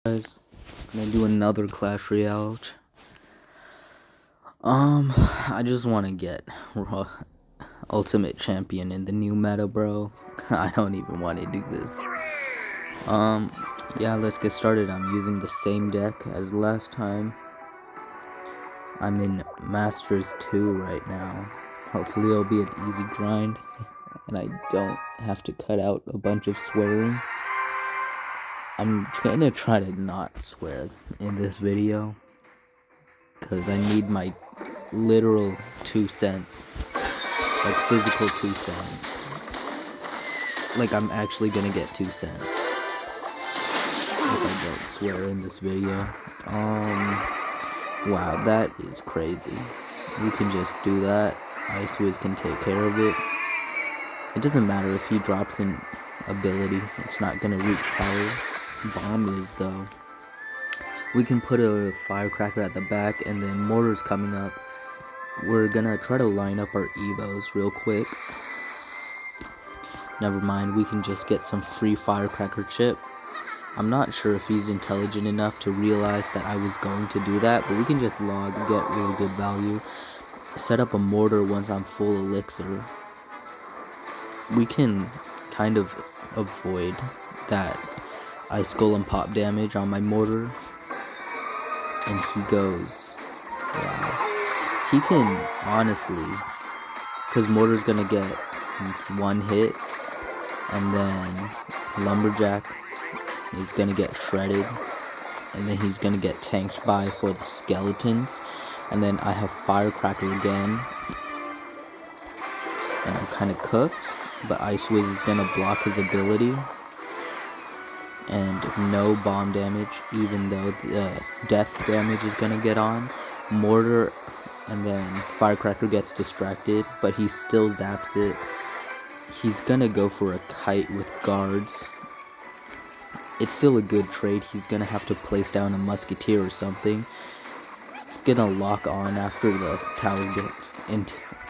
Guys, gonna do another Clash Royale. I just want to get Ultimate Champion in the new meta, bro. I don't even want to do this. Yeah, let's get started. I'm using the same deck as last time. I'm in Masters 2 right now. Hopefully it'll be an easy grind, and I don't have to cut out a bunch of swearing. I'm gonna try to not swear in this video, because I need my literal 2 cents. Like physical 2 cents. Like I'm actually gonna get 2 cents if I don't swear in this video. Wow, that is crazy. You can just do that. Ice Wiz can take care of it. It doesn't matter if he drops an ability. It's not gonna reach power. Bomb is though. We can put a firecracker at the back, and then mortar's coming up. We're gonna try to line up our evos real quick. Never mind, we can just get some free firecracker chip. I'm not sure if he's intelligent enough to realize that I was going to do that, but we can just log, get really good value. Set up a mortar once I'm full elixir. We can kind of avoid that ice golem pop damage on my mortar. And he goes, wow. He can, honestly, because mortar's gonna get 1 hit, and then lumberjack is gonna get shredded, and then he's gonna get tanked by for the skeletons, and then I have firecracker again, and I'm kind of cooked, but Ice Wiz is gonna block his ability, and no bomb damage, even though the death damage is gonna get on. Mortar, and then firecracker gets distracted, but he still zaps it. He's gonna go for a kite with guards. It's still a good trade. He's gonna have to place down a musketeer or something. It's gonna lock on after the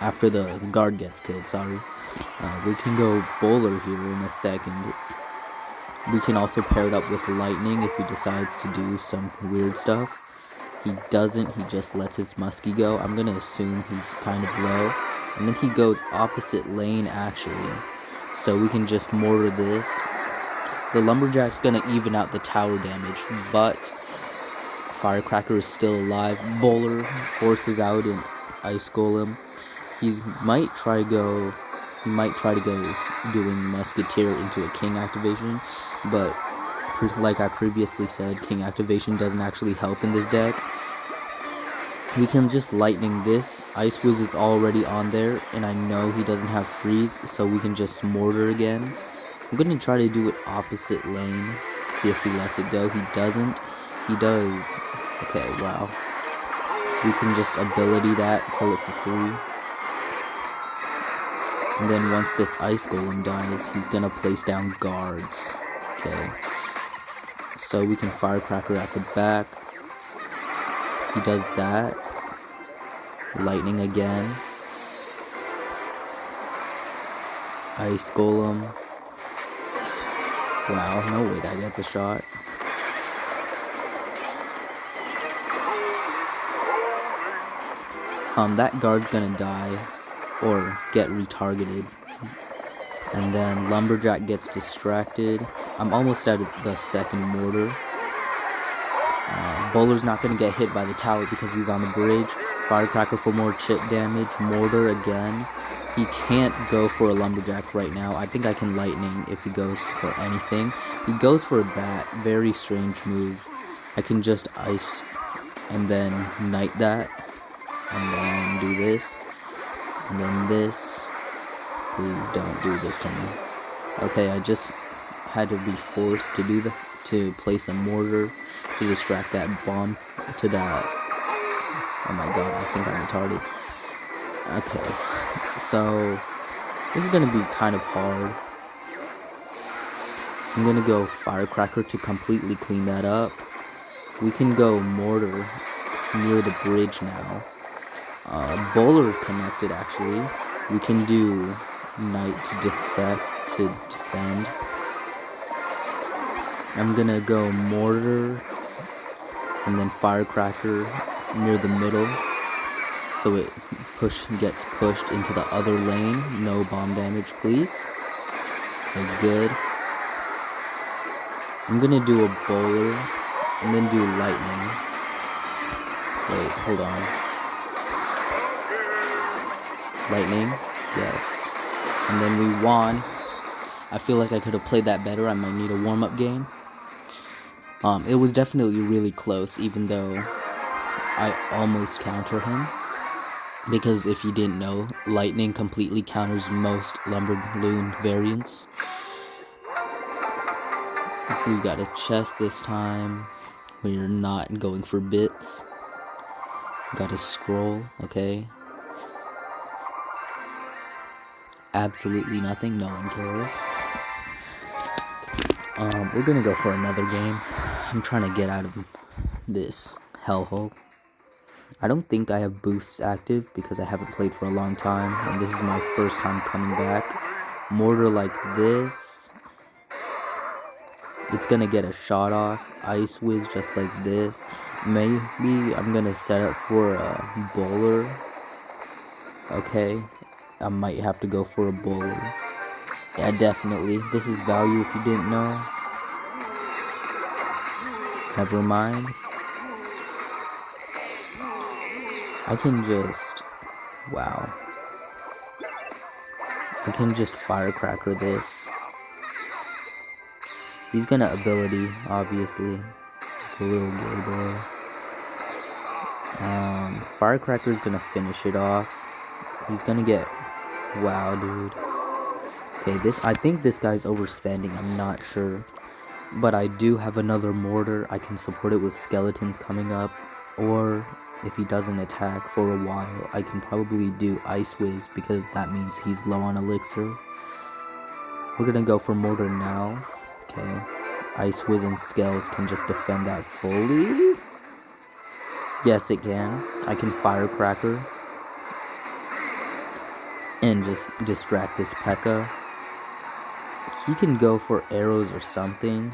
after the guard gets killed. Sorry. We can go bowler here in a second. We can also pair it up with lightning if he decides to do some weird stuff. He doesn't, he just lets his muskie go. I'm gonna assume he's kind of low. And then he goes opposite lane actually. So we can just mortar this. The lumberjack's gonna even out the tower damage, but firecracker is still alive. Bowler forces out an ice golem. He might try to go doing musketeer into a king activation, but like I previously said, king activation doesn't actually help in this deck. We can just lightning this. Ice Wiz is already on there, and I know he doesn't have freeze, so we can just mortar again. I'm gonna try to do it opposite lane, see if he lets it go. He doesn't. He does. Okay, wow. We can just ability that, kill it for free. And then once this ice golem dies, he's gonna place down guards. Okay. So we can firecracker at the back. He does that. Lightning again. Ice golem. Wow, no way that gets a shot. That guard's gonna die or get retargeted. And then lumberjack gets distracted. I'm almost out of the second mortar. Bowler's not going to get hit by the tower because he's on the bridge. Firecracker for more chip damage. Mortar again. He can't go for a lumberjack right now. I think I can lightning if he goes for anything. He goes for that. Very strange move. I can just ice and then knight that. And then do this. And then this. Please don't do this to me. Okay, I just had to be forced to place a mortar to distract that bomb to that. Oh my god, I think I'm retarded. Okay, so this is gonna be kind of hard. I'm gonna go firecracker to completely clean that up. We can go mortar near the bridge now. Bowler connected actually. We can do knight to defend. I'm gonna go mortar and then firecracker near the middle, so it gets pushed into the other lane. No bomb damage, please. Okay, good. I'm gonna do a bowler and then do lightning. Wait, hold on. Lightning, yes. And then we won. I feel like I could have played that better. I might need a warm-up game. It was definitely really close, even though I almost counter him. Because if you didn't know, lightning completely counters most Lumberloon variants. We got a chest this time. We're not going for bits. Got a scroll, okay. Absolutely nothing, no one cares. We're gonna go for another game. I'm trying to get out of this hellhole. I don't think I have boosts active because I haven't played for a long time, and this is my first time coming back. Mortar like this. It's gonna get a shot off. Ice whiz just like this. Maybe I'm gonna set up for a bowler. Okay, I might have to go for a bowler. Yeah, definitely. This is value if you didn't know. Never mind. I can just... wow. I can just firecracker this. He's gonna ability, obviously. The little gray boy. Firecracker's gonna finish it off. He's gonna get... wow, dude. Okay, I think this guy's overspending, I'm not sure. But I do have another mortar. I can support it with skeletons coming up. Or if he doesn't attack for a while, I can probably do Ice Whiz because that means he's low on elixir. We're gonna go for mortar now. Okay. Ice Whiz and Skells can just defend that fully. Yes, it can. I can firecracker. And just distract this P2. He can go for arrows or something.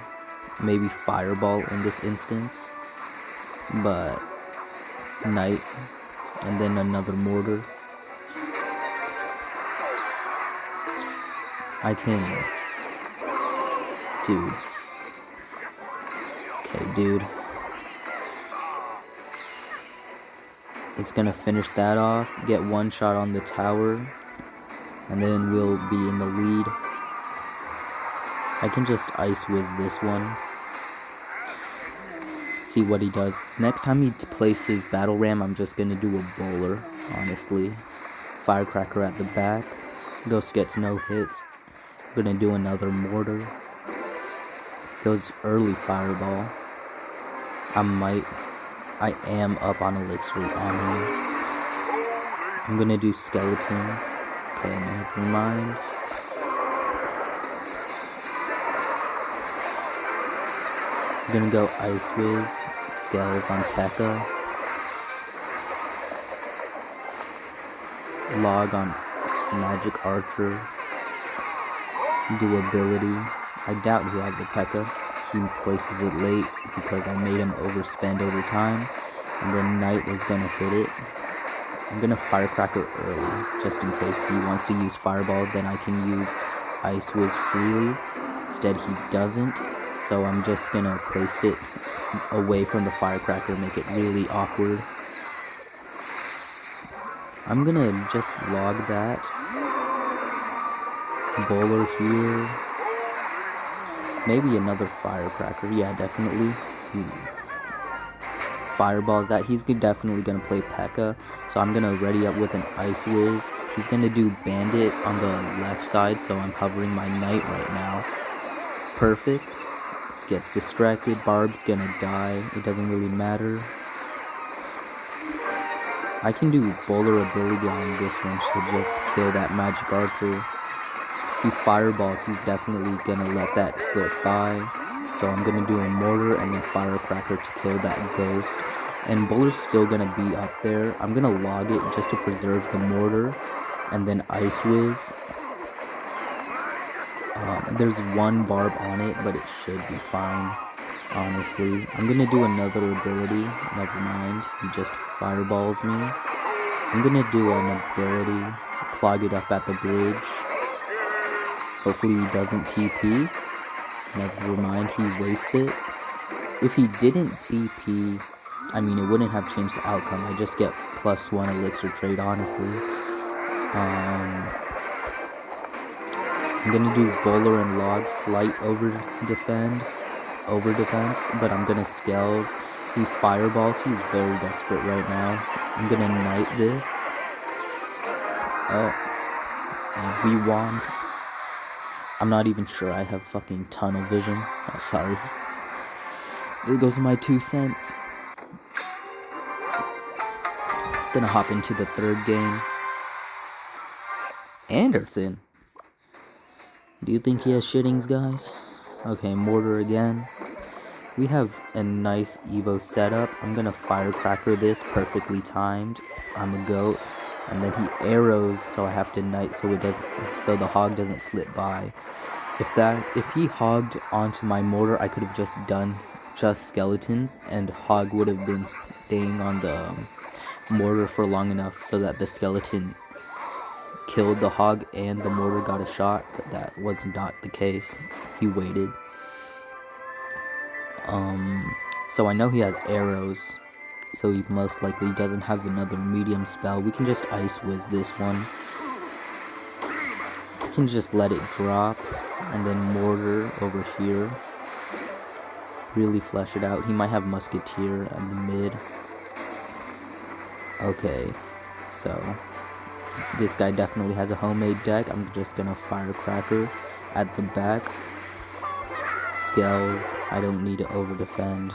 Maybe fireball in this instance. But knight. And then another mortar. I can... dude. Okay, dude. It's gonna finish that off. Get one shot on the tower. And then we'll be in the lead. I can just Ice Whiz this one. See what he does. Next time he places Battle Ram, I'm just gonna do a bowler, honestly. Firecracker at the back. Ghost gets no hits. We're gonna do another mortar. Goes early fireball. I am up on elixir on him. I'm gonna do skeletons. Okay, never mind. I'm gonna go Ice Whiz, Skells on P2. Log on Magic Archer. Do ability. I doubt he has a P2. He places it late because I made him overspend over time. And then Knight is gonna hit it. I'm gonna Firecracker early, just in case he wants to use Fireball, then I can use Ice Whiz freely. Instead he doesn't, so I'm just gonna place it away from the Firecracker, make it really awkward. I'm gonna just log that. Bowler here. Maybe another Firecracker, yeah, definitely. Fireball that, he's definitely gonna play P2, so I'm gonna ready up with an Ice Whiz. He's gonna do Bandit on the left side, so I'm hovering my Knight right now. Perfect. Gets distracted, Barb's gonna die, it doesn't really matter. I can do Bowler ability on this one to just kill that Magic Archer. If he fireballs, he's definitely gonna let that slip by. So I'm gonna do a mortar and then Firecracker to kill that ghost. And Bowler's still gonna be up there. I'm gonna log it just to preserve the mortar. And then Ice Whiz. There's one barb on it, but it should be fine, honestly. I'm gonna do another ability. Never mind. He just fireballs me. I'm gonna do an ability. Clog it up at the bridge. Hopefully he doesn't TP. Never mind, he wastes it. If he didn't TP, I mean, it wouldn't have changed the outcome. I just get +1 elixir trade, honestly. I'm gonna do bowler and log, slight over defense, but I'm gonna scales. He fireballs, he's very desperate right now. I'm gonna knight this. Oh, we won. I'm not even sure I have fucking tunnel vision. Oh, sorry. There goes my 2 cents. Gonna hop into the third game. Anderson. Do you think he has shittings, guys? Okay, mortar again. We have a nice Evo setup. I'm gonna firecracker this, perfectly timed. I'm a goat. And then he arrows, so I have to knight so the hog doesn't slip by. If he hogged onto my mortar, I could have just done skeletons, and hog would have been staying on the mortar for long enough so that the skeleton killed the hog and the mortar got a shot, but that was not the case. He waited. So I know he has arrows, so he most likely doesn't have another medium spell. We can just ice whiz this one. We can just let it drop, and then mortar over here. Really flesh it out. He might have musketeer at the mid. Okay, so this guy definitely has a homemade deck. I'm just gonna firecracker at the back. Scales, I don't need to over defend.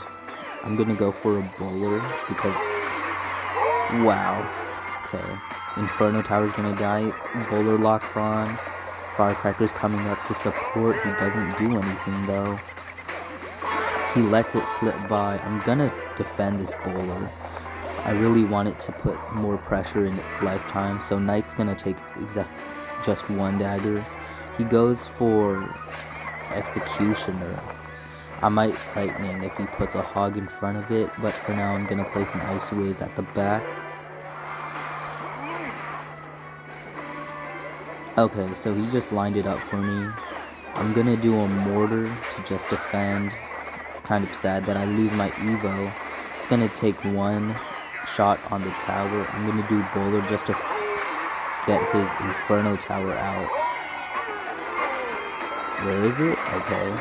I'm gonna go for a bowler because wow. Okay. Inferno Tower's gonna die. Bowler locks on. Firecracker's coming up to support. He doesn't do anything though. He lets it slip by. I'm gonna defend this bowler. I really want it to put more pressure in its lifetime, so Knight's gonna take just 1 dagger. He goes for Executioner. I might lightning if he puts a hog in front of it, but for now I'm gonna place an ice whiz at the back. Okay, so he just lined it up for me. I'm gonna do a mortar to just defend. It's kind of sad that I lose my Evo. It's gonna take 1 shot on the tower. I'm gonna do bowler just to get his Inferno Tower out. Where is it? Okay.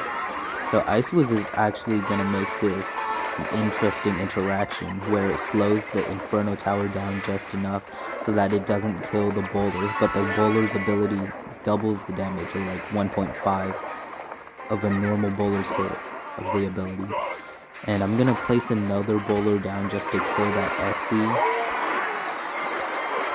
So Ice Whiz is actually gonna make this an interesting interaction where it slows the Inferno Tower down just enough so that it doesn't kill the bowlers, but the bowler's ability doubles the damage, or like 1.5 of a normal bowler's hit of the ability. And I'm gonna place another bowler down just to kill that Exy.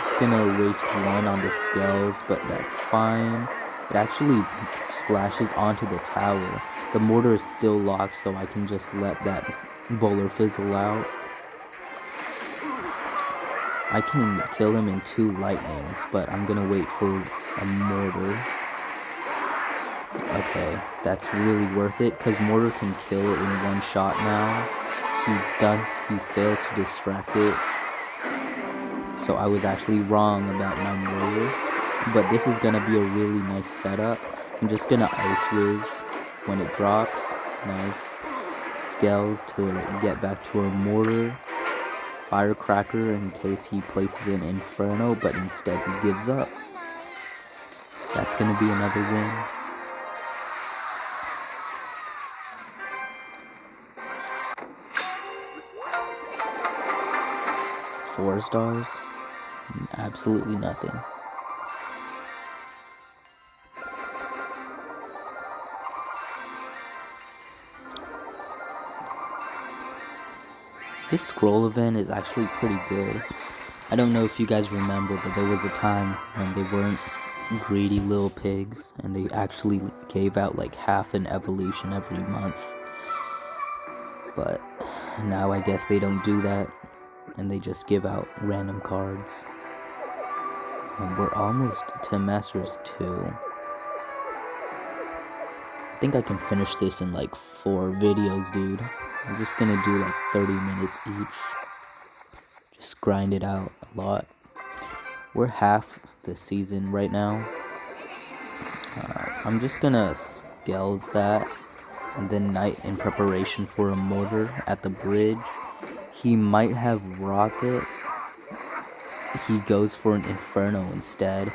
It's gonna waste 1 on the scales, but that's fine. It actually splashes onto the tower. The mortar is still locked, so I can just let that bowler fizzle out. I can kill him in 2 lightnings, but I'm gonna wait for a mortar. Okay, that's really worth it, because mortar can kill it in 1 shot now. He fails to distract it. So I was actually wrong about my mortar. But this is gonna be a really nice setup. I'm just gonna ice whiz when it drops. Nice. Scales to get back to a mortar. Firecracker in case he places an Inferno, but instead he gives up. That's gonna be another win. Four stars? Absolutely nothing. This scroll event is actually pretty good. I don't know if you guys remember, but there was a time when they weren't greedy little pigs and they actually gave out like half an evolution every month. But now I guess they don't do that and they just give out random cards. And we're almost to Masters 2. think I can finish this in like 4 videos, dude. I'm just gonna do like 30 minutes each. Just grind it out a lot. We're half the season right now. I'm just gonna scales that and then Knight in preparation for a mortar at the bridge. He might have rocket. He goes for an inferno instead.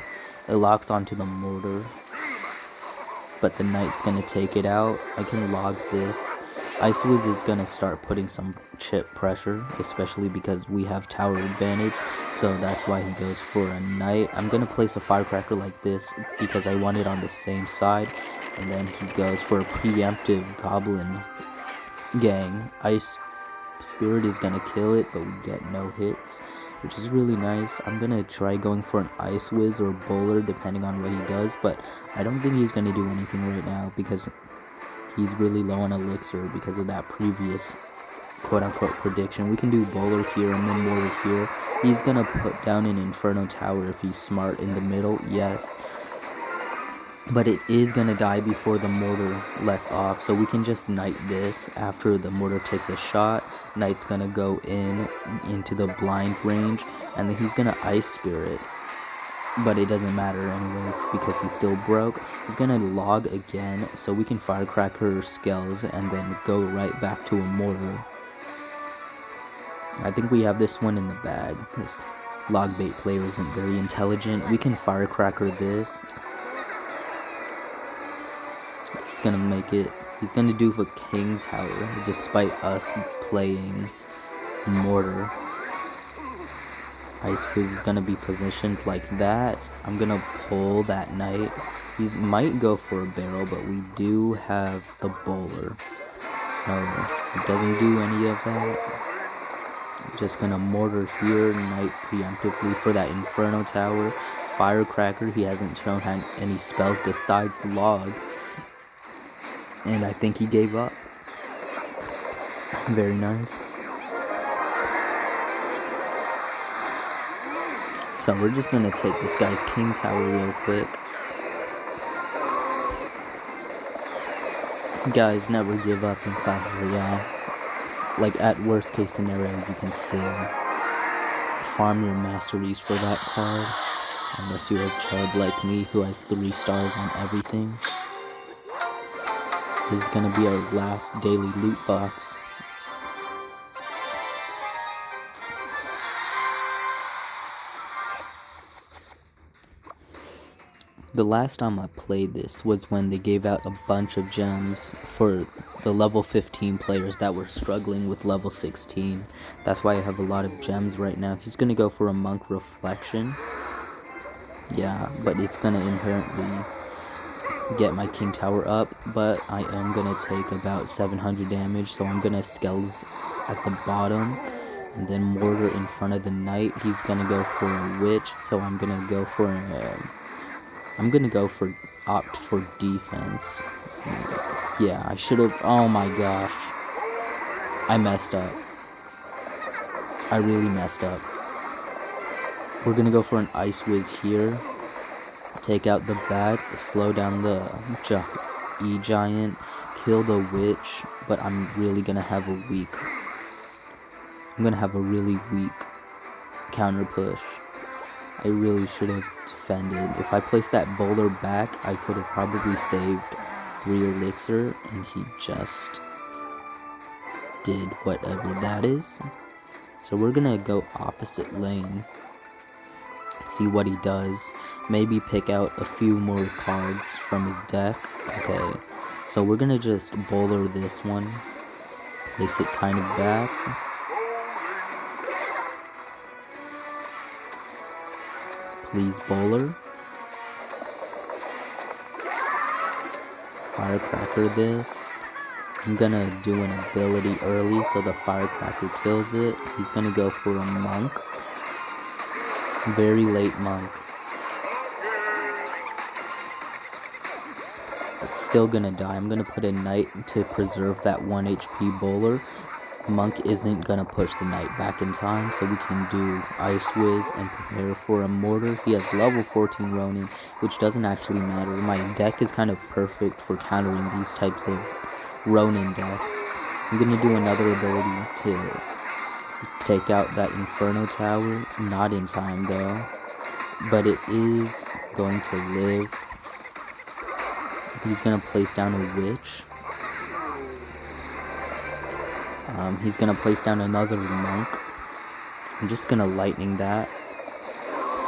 It locks onto the mortar, but the Knight's gonna take it out. I can log this. Ice Wiz is gonna start putting some chip pressure, especially because we have tower advantage, so that's why he goes for a Knight. I'm gonna place a firecracker like this because I want it on the same side, and then he goes for a preemptive goblin gang. Ice Spirit is gonna kill it, but we get no hits, which is really nice. I'm gonna try going for an Ice Wiz or Bowler depending on what he does, but I don't think he's gonna do anything right now because he's really low on elixir because of that previous quote-unquote prediction. We can do Bowler here and then Mortar here. He's gonna put down an Inferno Tower if he's smart in the middle, yes. But it is gonna die before the Mortar lets off, so we can just Knight this after the Mortar takes a shot. Knight's gonna go into the blind range, and then he's gonna Ice Spirit. But it doesn't matter anyways because he's still broke. He's gonna log again, so we can firecracker Skells and then go right back to a mortar. I think we have this one in the bag. This log bait player isn't very intelligent. We can firecracker this. He's gonna make it. He's gonna do for King Tower despite us playing mortar. Ice Wiz is gonna be positioned like that. I'm gonna pull that Knight. He might go for a barrel, but we do have a Bowler, so it doesn't do any of that. I'm just gonna mortar here, Knight preemptively for that Inferno Tower. Firecracker, he hasn't shown any spells besides log, and I think he gave up. Very nice. So we're just gonna take this guy's King Tower real quick. Guys, never give up in Clash Royale. Like, at worst case scenario, you can still farm your masteries for that card. Unless you're a chud like me who has 3 stars on everything. This is gonna be our last daily loot box. The last time I played this was when they gave out a bunch of gems for the level 15 players that were struggling with level 16. That's why I have a lot of gems right now. He's gonna go for a Monk Reflection. Yeah, but it's gonna inherently get my King Tower up, but I am gonna take about 700 damage, so I'm gonna Skells at the bottom and then Mortar in front of the Knight. He's gonna go for a Witch, so I'm gonna go for opt for defense. Yeah, I should have. Oh my gosh, I messed up. I really messed up. We're gonna go for an Ice Wiz here. Take out the bats, slow down the E-Giant, kill the Witch, but I'm really gonna have a weak. I'm gonna have a really weak counter push. I really should have defended. If I placed that Bowler back, I could have probably saved 3 elixir, and he just did whatever that is. So we're gonna go opposite lane, see what he does, maybe pick out a few more cards from his deck. Okay, so we're gonna just Bowler this one, place it kind of back. Please Bowler. Firecracker this. I'm gonna do an ability early so the Firecracker kills it. He's gonna go for a Monk. Very late Monk. It's still gonna die. I'm gonna put a Knight to preserve that 1 HP Bowler. Monk isn't gonna push the knight back in time, so we can do Ice Whiz and prepare for a mortar. He has level 14 Ronin, which doesn't actually matter. My deck is kind of perfect for countering these types of Ronin decks. I'm gonna do another ability to take out that Inferno Tower. Not in time though, but it is going to live. He's gonna place down a Witch. He's gonna place down another Monk. I'm just gonna lightning that.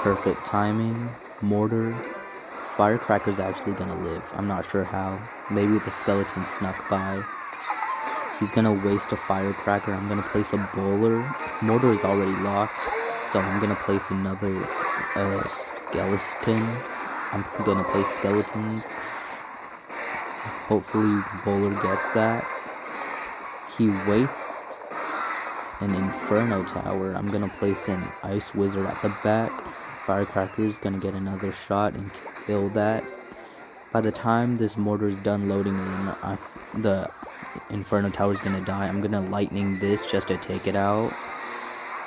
Perfect timing. Mortar. Firecracker's actually gonna live. I'm not sure how. Maybe the skeleton snuck by. He's gonna waste a Firecracker. I'm gonna place a Bowler. Mortar is already locked, so I'm gonna place another skeleton. I'm gonna place skeletons. Hopefully Bowler gets that. He wastes an Inferno Tower. I'm gonna place an Ice Wizard at the back. Firecracker's gonna get another shot and kill that. By the time this mortar is done loading in, the Inferno Tower is gonna die. I'm gonna lightning this just to take it out.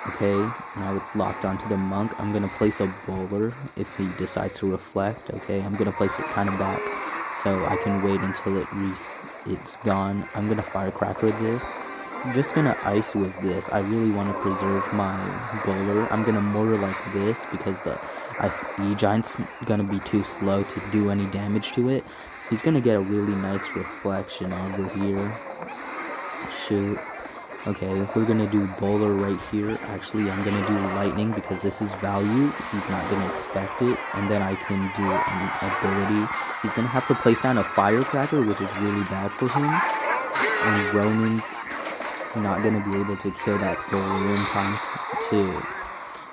Okay, now it's locked onto the Monk. I'm gonna place a Bowler if he decides to reflect. Okay, I'm gonna place it kind of back so I can wait until it's gone. I'm gonna Firecracker this. I'm just gonna Ice with this. I really want to preserve my Bowler. I'm gonna mortar like this because the E-Giant's gonna be too slow to do any damage to it. He's gonna get a really nice reflection over here. Shoot. Okay, we're gonna do Bowler right here. Actually, I'm gonna do Lightning because this is value. He's not gonna expect it. And then I can do an ability. He's gonna have to place down a Firecracker, which is really bad for him. And Ronin's not gonna be able to kill that Bowler in time to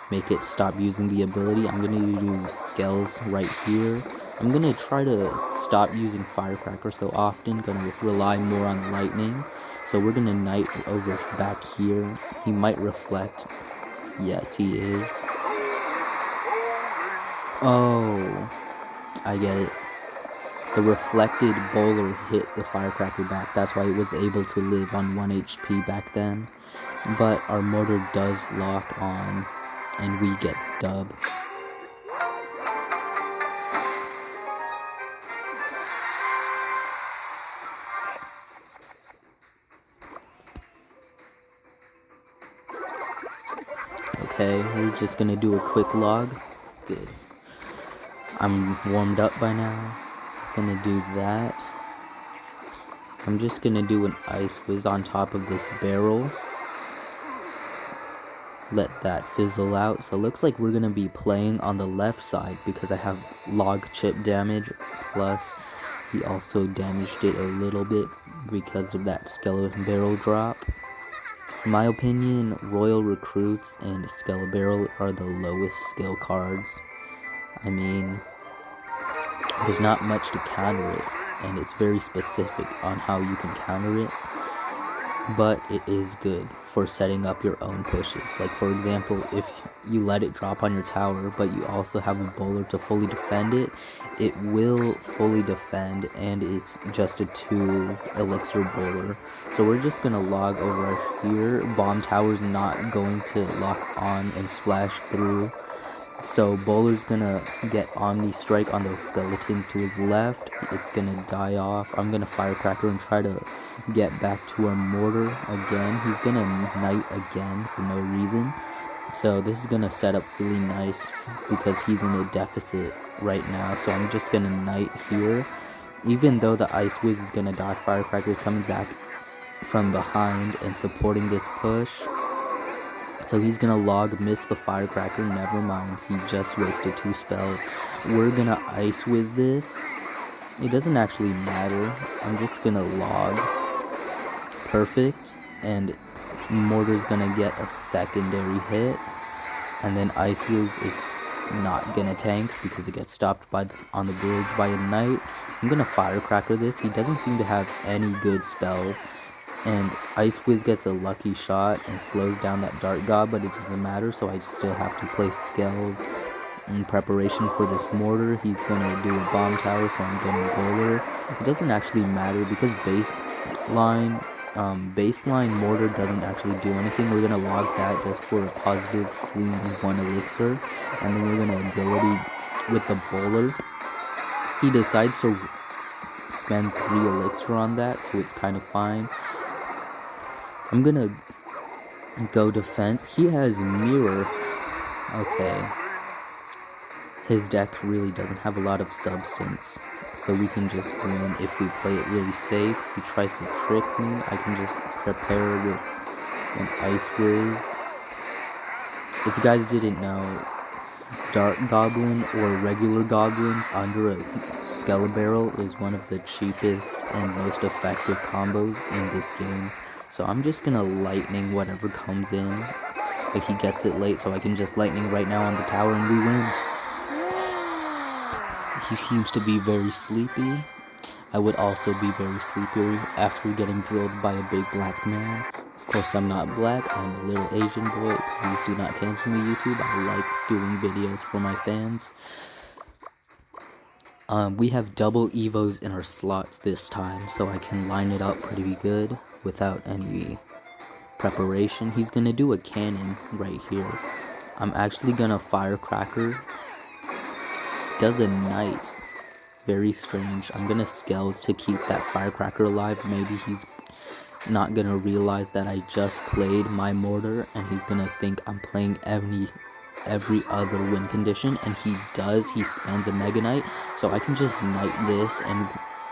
make it stop using the ability. I'm gonna do Skells right here. I'm gonna try to stop using Firecracker so often. Gonna rely more on Lightning. So we're gonna Knight over back here. He might reflect. Yes, he is. Oh, I get it. The reflected Bowler hit the Firecracker back. That's why it was able to live on 1 HP back then. But our mortar does lock on, and we get dub. Okay, we're just gonna do a quick log. Good. I'm warmed up by now. Just gonna do that. I'm just gonna do an Ice Whiz on top of this barrel. Let that fizzle out. So it looks like we're gonna be playing on the left side because I have log chip damage. Plus, he also damaged it a little bit because of that skeleton barrel drop. In my opinion, Royal Recruits and Skeleton Barrel are the lowest skill cards. I mean, there's not much to counter it, and it's very specific on how you can counter it. But it is good for setting up your own pushes. Like, for example, if you let it drop on your tower, but you also have a Bowler to fully defend it, it will fully defend, and it's just a 2 elixir Bowler. So we're just gonna log over here. Bomb tower's not going to lock on and splash through. So Bowler's gonna get Omni Strike on those skeletons to his left. It's gonna die off. I'm gonna Firecracker and try to get back to our mortar again. He's gonna Knight again for no reason. So this is gonna set up really nice because he's in a deficit right now. So I'm just gonna Knight here. Even though the Ice Whiz is gonna die, Firecracker is coming back from behind and supporting this push. So he's gonna log, miss the Firecracker, never mind, he just wasted 2 spells. We're gonna Ice Whiz this. It doesn't actually matter. I'm just gonna log. Perfect. And Mortar's gonna get a secondary hit. And then Ice Whiz is not gonna tank because it gets stopped by on the bridge by a Knight. I'm gonna Firecracker this. He doesn't seem to have any good spells. And Ice Whiz gets a lucky shot and slows down that Dart God, but it doesn't matter, so I still have to place Skells in preparation for this mortar. He's gonna do a bomb tower, so I'm gonna Bowler. It doesn't actually matter because baseline baseline mortar doesn't actually do anything. We're gonna log that just for a positive clean 1 elixir, and then we're gonna ability with the bowler. He decides to spend 3 elixir on that, so it's kind of fine. I'm gonna go defense. He has mirror. Okay. His deck really doesn't have a lot of substance, so we can just win if we play it really safe. He tries to trick me. I can just prepare with an Ice Whiz. If you guys didn't know, Dark Goblin or regular goblins under a Skelebarrel is one of the cheapest and most effective combos in this game. So I'm just gonna lightning whatever comes in. But he gets it late, so I can just lightning right now on the tower and we win. He seems to be very sleepy. I would also be very sleepy after getting drilled by a big black man. Of course, I'm not black. I'm a little Asian boy. Please do not cancel me, YouTube. I like doing videos for my fans. We have double evos in our slots this time, so I can line it up pretty good without any preparation. He's gonna do a cannon right here. I'm actually gonna firecracker. Does a knight. Very strange. I'm gonna scales to keep that firecracker alive. Maybe he's not gonna realize that I just played my mortar, and he's gonna think I'm playing every other win condition, and he does. He spends a Mega Knight, so I can just knight this, and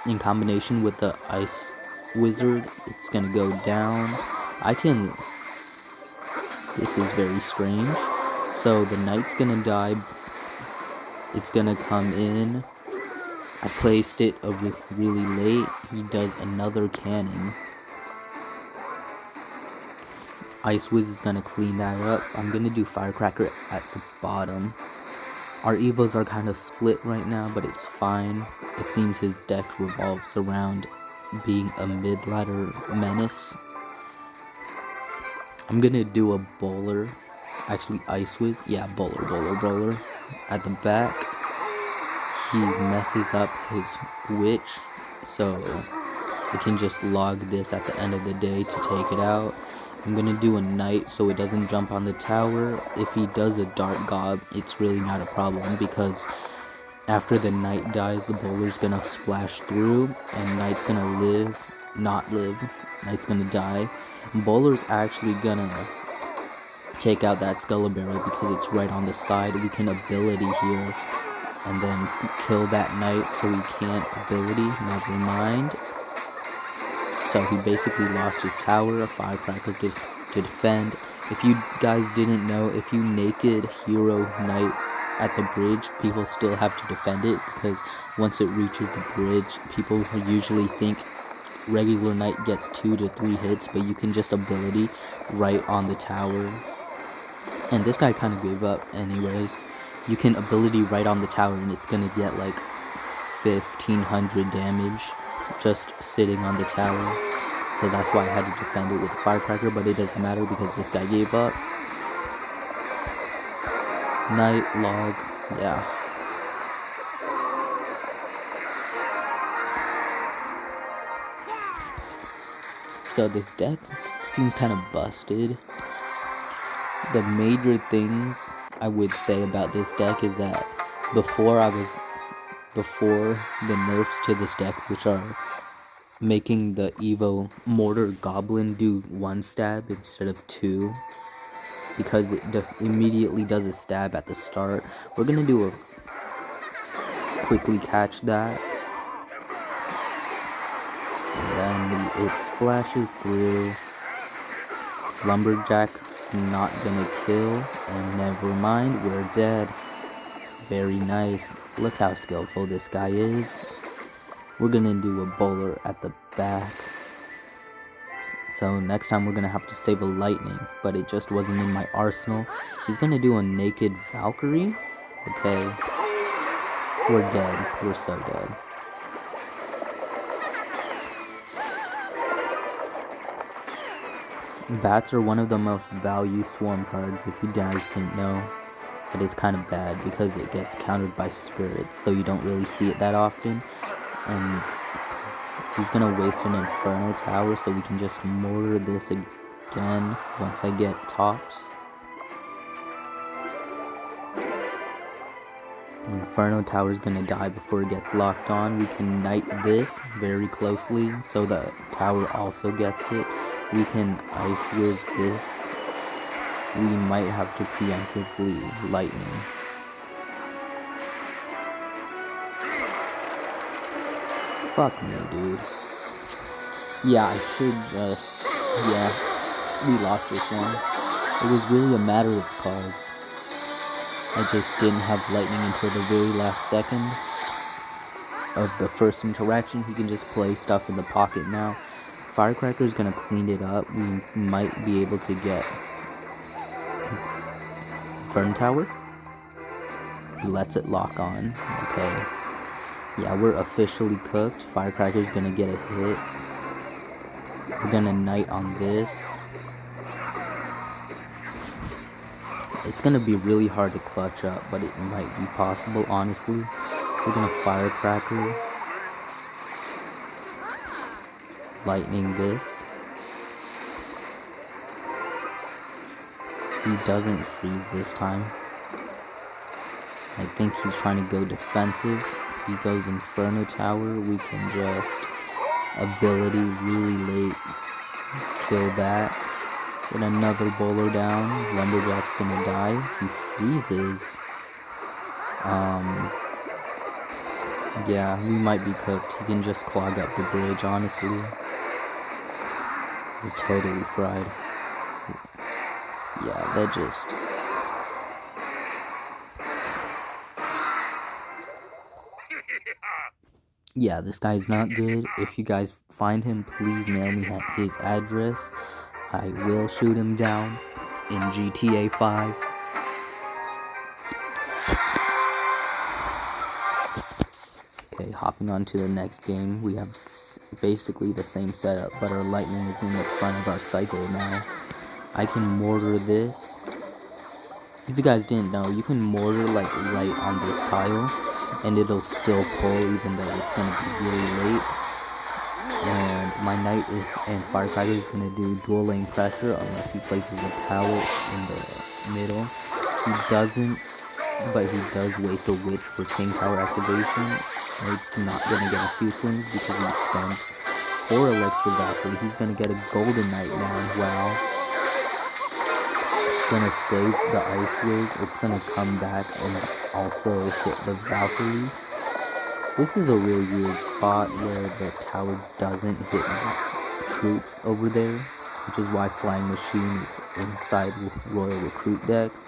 in combination with the Ice Wizard, it's gonna go down. This is very strange. So the knight's gonna die. It's gonna come in. I placed it really late. He does another cannon. Ice Whiz is gonna clean that up. I'm gonna do Firecracker at the bottom. Our evos are kind of split right now, but it's fine. It seems his deck revolves around being a mid-ladder menace. I'm gonna do a bowler. Actually, Ice Whiz. Yeah, bowler. At the back, he messes up his witch, so we can just log this at the end of the day to take it out. I'm gonna do a knight so it doesn't jump on the tower. If he does a dark gob, it's really not a problem, because after the knight dies, the bowler's gonna splash through, and knight's gonna not live. Knight's gonna die. Bowler's actually gonna take out that Skelebarrel because it's right on the side. We can ability here and then kill that knight, so we can't ability. Never mind. So he basically lost his tower, a firecracker to defend. If you guys didn't know, if you naked hero knight at the bridge, people still have to defend it, because once it reaches the bridge, people usually think regular knight gets 2 to 3 hits, but you can just ability right on the tower. And this guy kind of gave up anyways. You can ability right on the tower, and it's gonna get like 1500 damage just sitting on the tower. So that's why I had to defend it with a firecracker, but it doesn't matter because this guy gave up. Knight, log, yeah. So this deck seems kind of busted. The major things I would say about this deck is that before the nerfs to this deck, which are making the Evo Mortar Goblin do 1 stab instead of 2, because it immediately does a stab at the start. We're gonna do a quickly catch that, and then it splashes through. Lumberjack not gonna kill, and never mind, we're dead. Very nice. Look how skillful this guy is. We're gonna do a bowler at the back. So next time we're gonna have to save a lightning, but it just wasn't in my arsenal. He's gonna do a naked Valkyrie. Okay. We're dead. We're so dead. Bats are one of the most value swarm cards, if you guys didn't know. But it's kind of bad because it gets countered by spirits, so you don't really see it that often. And He's gonna waste an Inferno Tower, so we can just mortar this again once I get tops. Inferno Tower is gonna die before it gets locked on. We can knight this very closely, so the tower also gets it. We can ice with this. We might have to preemptively lightning. Fuck me, dude. Yeah, I should just... Yeah, we lost this one. It was really a matter of cards. I just didn't have lightning until the very last second of the first interaction. He can just play stuff in the pocket now. Firecracker is gonna clean it up. We might be able to get Burn Tower. He lets it lock on. Okay. Yeah, we're officially cooked. Firecracker is gonna get a hit. We're gonna knight on this. It's gonna be really hard to clutch up, but it might be possible, honestly. We're gonna Firecracker. Lightning this. He doesn't freeze this time. I think he's trying to go defensive. He goes Inferno Tower. We can just ability really late. Kill that. Get another bowler down. Lumberjack's gonna die. He freezes. Yeah, we might be cooked. He can just clog up the bridge, honestly. We're totally fried. Yeah, that just... Yeah, this guy's not good. If you guys find him, please mail me his address. I will shoot him down in GTA 5. Okay, hopping on to the next game. We have basically the same setup, but our lightning is in the front of our cycle now. I can mortar this. If you guys didn't know, you can mortar like right on this tile, and it'll still pull even though it's gonna be really late. And my knight and Firecracker is gonna do dual lane pressure unless he places a tower in the middle. He doesn't, but he does waste a witch for king tower activation. It's not gonna get a few swings because he spends 4 elixir Valkyrie. He's gonna get a golden knight now. Wow. Gonna save the ice whiz. It's gonna come back and also hit the Valkyrie. This is a really weird spot where the tower doesn't hit troops over there, which is why Flying Machine is inside Royal Recruit decks.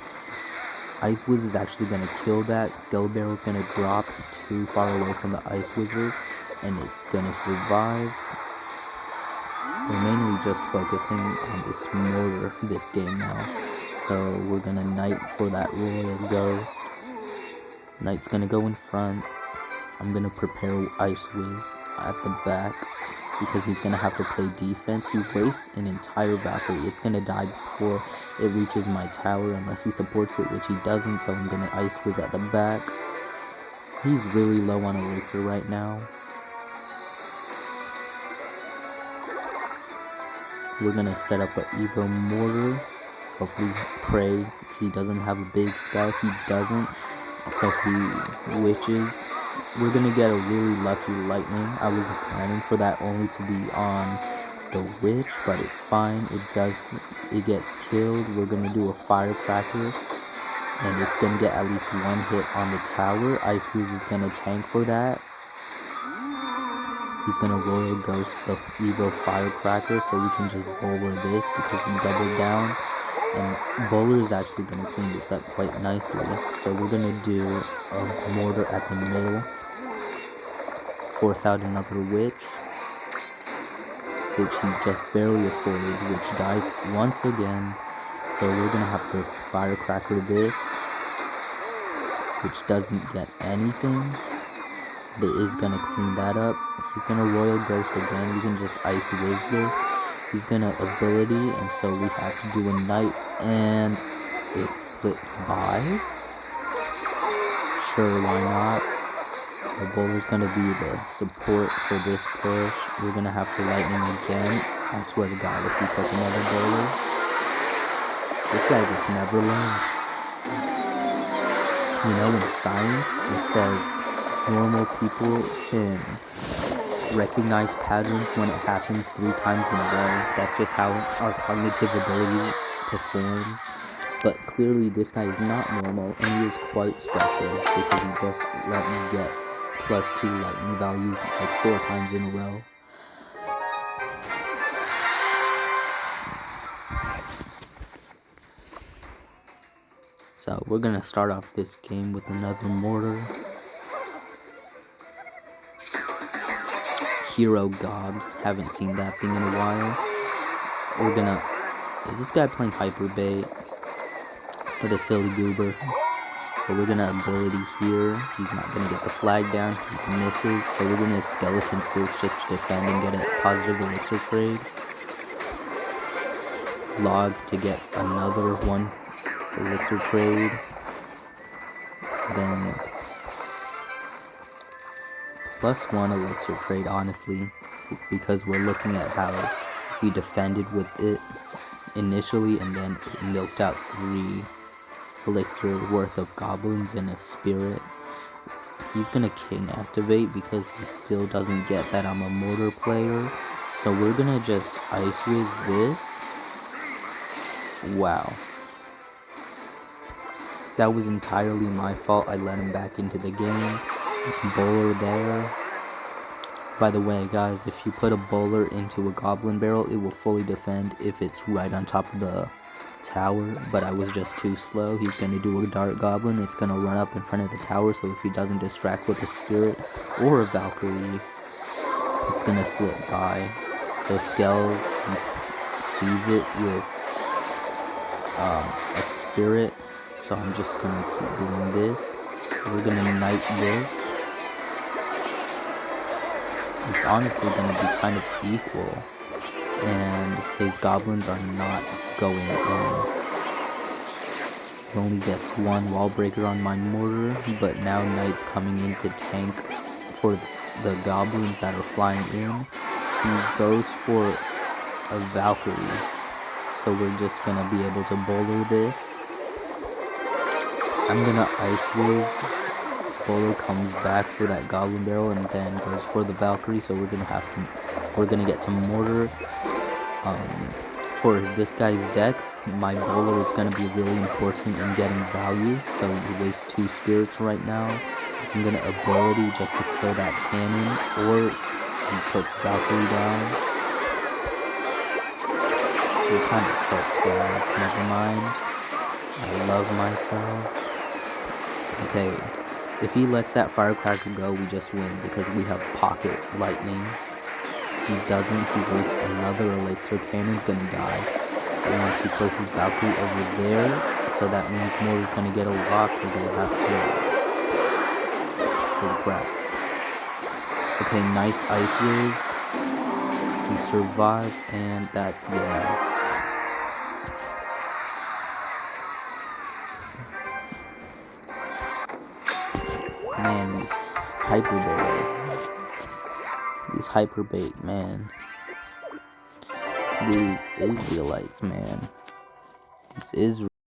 Ice Wiz is actually gonna kill that. Skull Barrel's gonna drop too far away from the Ice Wizard, and it's gonna survive. We're mainly just focusing on this mortar this game now. So we're gonna knight for that Royal Ghost. Knight's gonna go in front. I'm gonna prepare Ice Wiz at the back because he's gonna have to play defense. He wastes an entire Valkyrie. It's gonna die before it reaches my tower unless he supports it, which he doesn't, so I'm gonna Ice Wiz at the back. He's really low on elixir right now. We're gonna set up an Evo Mortar. Hopefully pray he doesn't have a big spell. He doesn't, so he witches. We're gonna get a really lucky lightning. I was planning for that only to be on the witch, but it's fine. It gets killed. We're gonna do a Firecracker, and it's gonna get at least 1 hit on the tower. Ice Wiz is gonna tank for that. He's gonna Royal Ghost the Evo Firecracker, so we can just bowler this because he doubled down. And Bowler is actually going to clean this up quite nicely. So we're going to do a mortar at the middle. Force out another witch, which he just barely afforded, which dies once again. So we're going to have to Firecracker this, which doesn't get anything. But is going to clean that up. He's going to Royal Ghost again. We can just Ice Wiz this. He's gonna ability, and so we have to do a knight, and it slips by. Sure, why not? The bowler's gonna be the support for this push. We're gonna have the lightning again. I swear to God, if we put another bowler, this guy just never learns. You know, in science, it says normal people can recognize patterns when it happens 3 times in a row. That's just how our cognitive abilities perform. But clearly this guy is not normal, and he is quite special because he just let me get +2 lightning values like 4 times in a row. So we're gonna start off this game with another mortar. Hero gobs. Haven't seen that thing in a while. We're gonna... Is this guy playing hyper bait? For the silly goober. So we're gonna ability here. He's not gonna get the flag down. He misses. So we're gonna skeleton first just to defend and get a positive elixir trade. Log to get another 1 elixir trade. Then +1 elixir trade, honestly, because we're looking at how we defended with it initially and then milked out 3 elixir worth of goblins and a spirit. He's gonna king activate because he still doesn't get that I'm a mortar player. So we're gonna just ice whiz this. Wow. That was entirely my fault. I let him back into the game. Bowler there. By the way, guys, if you put a bowler into a goblin barrel, it will fully defend if it's right on top of the tower, but I was just too slow. He's gonna do a dart goblin. It's gonna run up in front of the tower, so if he doesn't distract with a spirit or a Valkyrie, it's gonna slip by. So Skells sees it with a spirit, so I'm just gonna keep doing this. We're gonna knight this. It's honestly gonna be kind of equal, and his goblins are not going in. He only gets 1 wall breaker on my mortar, but now knight's coming in to tank for the goblins that are flying in. He goes for a Valkyrie, so we're just gonna be able to bowler this. I'm gonna ice whiz. Bowler comes back for that goblin barrel and then goes for the Valkyrie, so we're gonna get to mortar. For this guy's deck, my bowler is gonna be really important in getting value, so we waste 2 spirits right now. I'm gonna ability just to kill that cannon, or he puts Valkyrie down. We kind of cooked, guys. Never mind. I love myself. Okay. If he lets that firecracker go, we just win because we have pocket lightning. If he doesn't, he wastes another elixir. Cannon's gonna die. And he places Valkyrie over there, so that means Mortar's gonna get a lock. We're gonna have to... Holy crap. Okay, nice ice whiz. We survive, and that's yeah. Man, these hyper bait. These hyper bait, man. These Israelites, man. This is